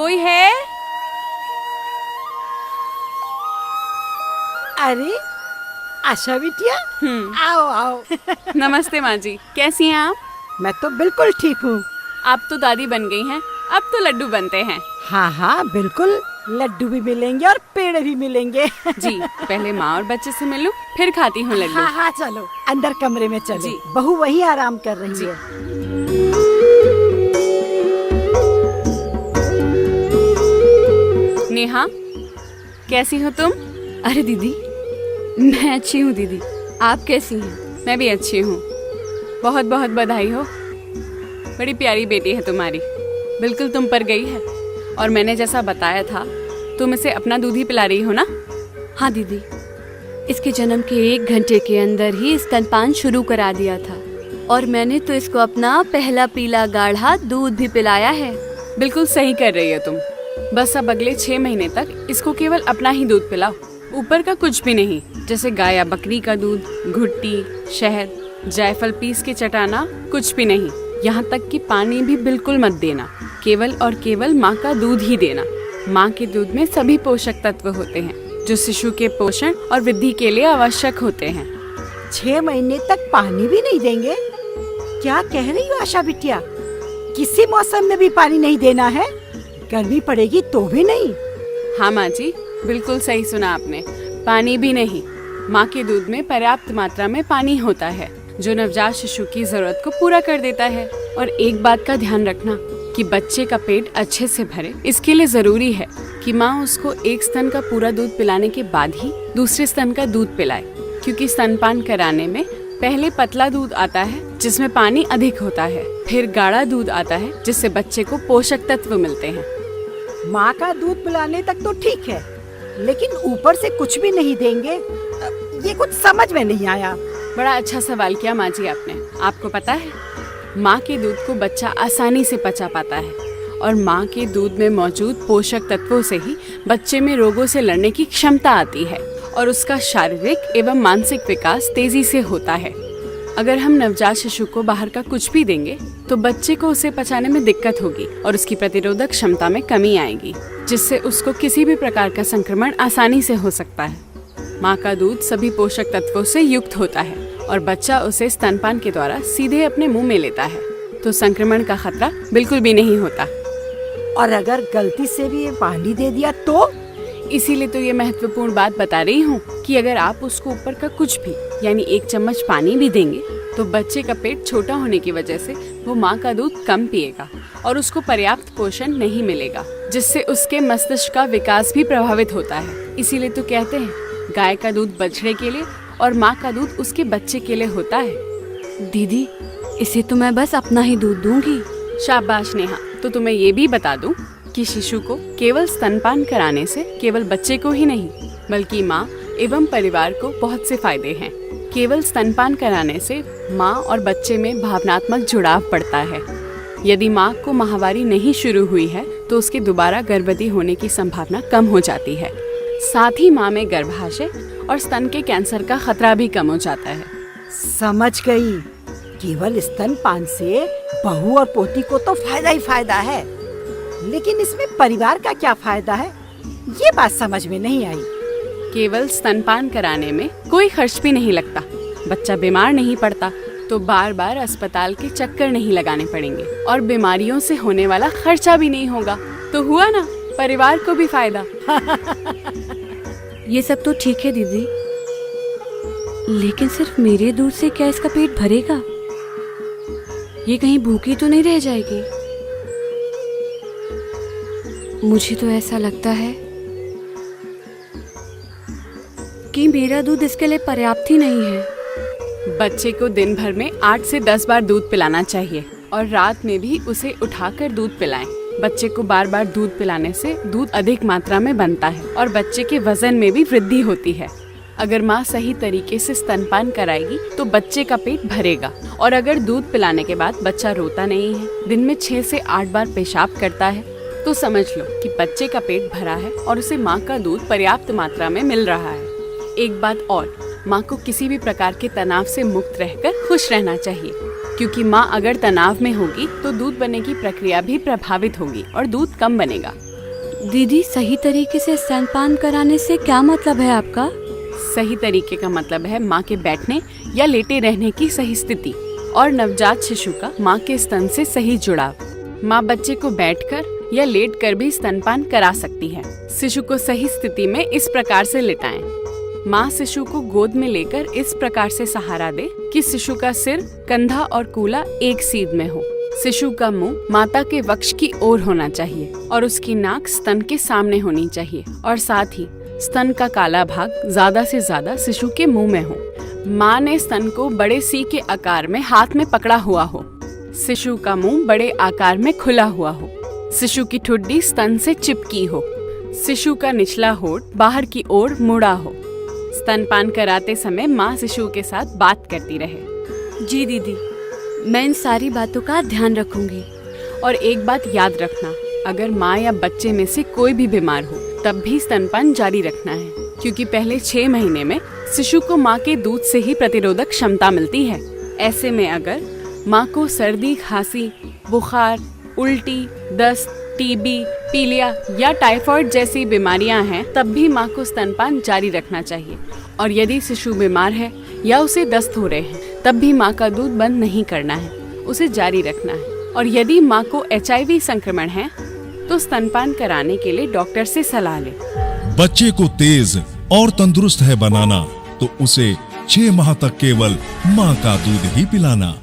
कोई है? अरे आशा बिटिया, आओ आओ। नमस्ते माँ जी, कैसी हैं आप? मैं तो बिल्कुल ठीक हूँ। आप तो दादी बन गई हैं, अब तो लड्डू बनते हैं। हाँ हाँ बिल्कुल, लड्डू भी मिलेंगे और पेड़ भी मिलेंगे। जी, पहले माँ और बच्चे से मिलूं, फिर खाती हूँ लड्डू। हाँ हाँ चलो अंदर कमरे में चलो। जी। बहू वही आराम कर रही है। नेहा, कैसी हो तुम? अरे दीदी, मैं अच्छी हूँ दीदी, आप कैसी हैं? मैं भी अच्छी हूँ। बहुत बहुत बधाई हो, बड़ी प्यारी बेटी है तुम्हारी, बिल्कुल तुम पर गई है। और मैंने जैसा बताया था, तुम इसे अपना दूध ही पिला रही हो ना? हाँ दीदी, इसके जन्म के 1 घंटे के अंदर ही स्तनपान शुरू करा दिया था और मैंने तो इसको अपना पहला पीला गाढ़ा दूध भी पिलाया है। बिल्कुल सही कर रही हो तुम। बस अब अगले 6 महीने तक इसको केवल अपना ही दूध पिलाओ, ऊपर का कुछ भी नहीं, जैसे गाय या बकरी का दूध, घुट्टी, शहद, जायफल पीस के चटाना, कुछ भी नहीं। यहाँ तक कि पानी भी बिल्कुल मत देना, केवल और केवल माँ का दूध ही देना। माँ के दूध में सभी पोषक तत्व होते हैं जो शिशु के पोषण और वृद्धि के लिए आवश्यक होते हैं। 6 महीने तक पानी भी नहीं देंगे? क्या कह रही हो आशा बिटिया? किसी मौसम में भी पानी नहीं देना है? गर्मी पड़ेगी तो भी नहीं? हाँ माँ जी, बिल्कुल सही सुना आपने, पानी भी नहीं। माँ के दूध में पर्याप्त मात्रा में पानी होता है जो नवजात शिशु की जरूरत को पूरा कर देता है। और एक बात का ध्यान रखना कि बच्चे का पेट अच्छे से भरे, इसके लिए जरूरी है कि माँ उसको एक स्तन का पूरा दूध पिलाने के बाद ही दूसरे स्तन का दूध पिलाए, क्योंकि स्तनपान कराने में पहले पतला दूध आता है जिसमें पानी अधिक होता है, फिर गाढ़ा दूध आता है जिससे बच्चे को पोषक तत्व मिलते हैं। माँ का दूध पिलाने तक तो ठीक है, लेकिन ऊपर से कुछ भी नहीं देंगे? ये कुछ समझ में नहीं आया। बड़ा अच्छा सवाल किया माँ जी आपने। आपको पता है, माँ के दूध को बच्चा आसानी से पचा पाता है और माँ के दूध में मौजूद पोषक तत्वों से ही बच्चे में रोगों से लड़ने की क्षमता आती है और उसका शारीरिक एवं मानसिक विकास तेजी से होता है। अगर हम नवजात शिशु को बाहर का कुछ भी देंगे तो बच्चे को उसे पचाने में दिक्कत होगी और उसकी प्रतिरोधक क्षमता में कमी आएगी, जिससे उसको किसी भी प्रकार का संक्रमण आसानी से हो सकता है। माँ का दूध सभी पोषक तत्वों से युक्त होता है और बच्चा उसे स्तनपान के द्वारा सीधे अपने मुंह में लेता है, तो संक्रमण का खतरा बिल्कुल भी नहीं होता। और अगर गलती से भी पानी दे दिया तो? इसीलिए तो ये महत्वपूर्ण बात बता रही हूँ कि अगर आप उसको ऊपर का कुछ भी यानी 1 चम्मच पानी भी देंगे तो बच्चे का पेट छोटा होने की वजह से वो माँ का दूध कम पिएगा और उसको पर्याप्त पोषण नहीं मिलेगा, जिससे उसके मस्तिष्क का विकास भी प्रभावित होता है। इसीलिए तो कहते हैं, गाय का दूध बछड़े के लिए और माँ का दूध उसके बच्चे के लिए होता है। दीदी, इसे तो मैं बस अपना ही दूध दूंगी। शाबाश नेहा। तो तुम्हें ये भी बता दूं कि शिशु को केवल स्तनपान कराने से केवल बच्चे को ही नहीं बल्कि माँ एवं परिवार को बहुत से फायदे हैं। केवल स्तनपान कराने से माँ और बच्चे में भावनात्मक जुड़ाव बढ़ता है। यदि माँ को माहवारी नहीं शुरू हुई है तो उसके दोबारा गर्भवती होने की संभावना कम हो जाती है। साथ ही माँ में गर्भाशय और स्तन के कैंसर का खतरा भी कम हो जाता है। समझ गई। केवल स्तनपान से बहू और पोती को तो फायदा ही फायदा है, लेकिन इसमें परिवार का क्या फायदा है, ये बात समझ में नहीं आई। केवल स्तनपान कराने में कोई खर्च भी नहीं लगता, बच्चा बीमार नहीं पड़ता, तो बार बार अस्पताल के चक्कर नहीं लगाने पड़ेंगे और बीमारियों से होने वाला खर्चा भी नहीं होगा। तो हुआ ना, परिवार को भी फायदा। ये सब तो ठीक है दीदी, लेकिन सिर्फ मेरे दूध से क्या इसका पेट भरेगा? ये कहीं भूखी तो नहीं रह जाएगी? मुझे तो ऐसा लगता है कि मेरा दूध इसके लिए पर्याप्त ही नहीं है। बच्चे को दिन भर में 8 से 10 बार दूध पिलाना चाहिए और रात में भी उसे उठाकर दूध पिलाएं। बच्चे को बार बार दूध पिलाने से दूध अधिक मात्रा में बनता है और बच्चे के वजन में भी वृद्धि होती है। अगर माँ सही तरीके से स्तनपान कराएगी तो बच्चे का पेट भरेगा। और अगर दूध पिलाने के बाद बच्चा रोता नहीं है, दिन में 6 से 8 बार पेशाब करता है, तो समझ लो कि बच्चे का पेट भरा है और उसे माँ का दूध पर्याप्त मात्रा में मिल रहा है। एक बात और, माँ को किसी भी प्रकार के तनाव से मुक्त रहकर खुश रहना चाहिए, क्योंकि माँ अगर तनाव में होगी तो दूध बनने की प्रक्रिया भी प्रभावित होगी और दूध कम बनेगा। दीदी, सही तरीके से स्तनपान कराने से क्या मतलब है आपका? सही तरीके का मतलब है माँ के बैठने या लेटे रहने की सही स्थिति और नवजात शिशु का माँ के स्तन से सही जुड़ाव। माँ बच्चे को बैठकर या लेटकर भी स्तनपान करा सकती है। शिशु को सही स्थिति में इस प्रकार से लिटाएं। माँ शिशु को गोद में लेकर इस प्रकार से सहारा दे कि शिशु का सिर, कंधा और कूल्हा एक सीध में हो। शिशु का मुंह माता के वक्ष की ओर होना चाहिए और उसकी नाक स्तन के सामने होनी चाहिए और साथ ही स्तन का काला भाग ज्यादा से ज्यादा शिशु के मुंह में हो। माँ ने स्तन को बड़े सी के आकार में हाथ में पकड़ा हुआ हो। शिशु का मुंह बड़े आकार में खुला हुआ हो। शिशु की ठुड्डी स्तन से चिपकी हो। शिशु का निचला होठ बाहर की ओर मुड़ा हो। स्तनपान कराते समय माँ शिशु के साथ बात करती रहे। जी दीदी, मैं इन सारी बातों का ध्यान रखूंगी। और एक बात याद रखना, अगर माँ या बच्चे में से कोई भी बीमार हो तब भी स्तनपान जारी रखना है, क्योंकि पहले 6 महीने में शिशु को माँ के दूध से ही प्रतिरोधक क्षमता मिलती है। ऐसे में अगर माँ को सर्दी, खांसी, बुखार, उल्टी, दस्त, टीबी, पीलिया या टाइफाइड जैसी बीमारियां हैं तब भी माँ को स्तनपान जारी रखना चाहिए। और यदि शिशु बीमार है या उसे दस्त हो रहे हैं तब भी माँ का दूध बंद नहीं करना है, उसे जारी रखना है। और यदि माँ को HIV संक्रमण है तो स्तनपान कराने के लिए डॉक्टर से सलाह लें। बच्चे को तेज और तंदुरुस्त है बनाना तो उसे 6 माह तक केवल माँ का दूध ही पिलाना।